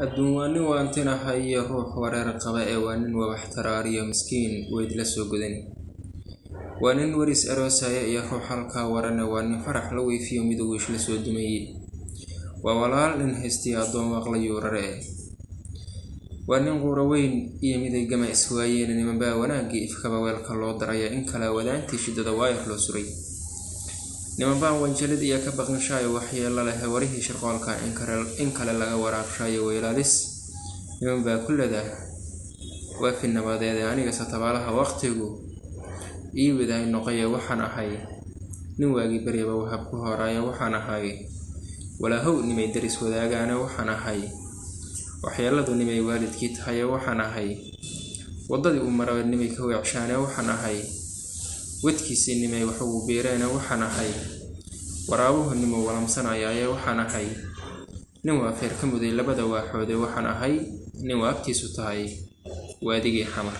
adduunwani waantinahay ruux wareer qaba ee waa nin wabaxtaraariyo miskiin weyd la soo godani waa nin waris aroosaya iyo ruux halkaa warane waa nin farax la weyfiyo mid wiish la soo dumayey waa walaal nin haystay addoon waaqlayuu rare waa nin quura weyn iyo miday gama iswaayeen nimanbaa wanaagii ifkaba weelka loo daraya in kala wadaantii shiddada waayar loo suray nimanbaan wanjalid iyo ka baqnashaayo waxyeello leh warihii shirqoolka in kale laga waraabshaayo weylaalis nimanbaa kullada waa fi nabadeede aniga satabaalaha waqtigu ii wadaay noqoya waxaan ahay nin waagii baryaba wahab ku horaaya waxaan ahay walaahow nimay daris wadaagaana waxaan ahay waxyeelladu nimay waalidkii tahay waxaan ahay waddadii u maraba nimay ka weecshaane waxaan ahay wadkiisii nimay wax ugu beereena waxaan ahay waraabuhu nimuu walamsanayaaye waxaan ahay nin waa feer ka muday labada waaxoode waxaan ahay nin waabtiisu tahay waadigii xamar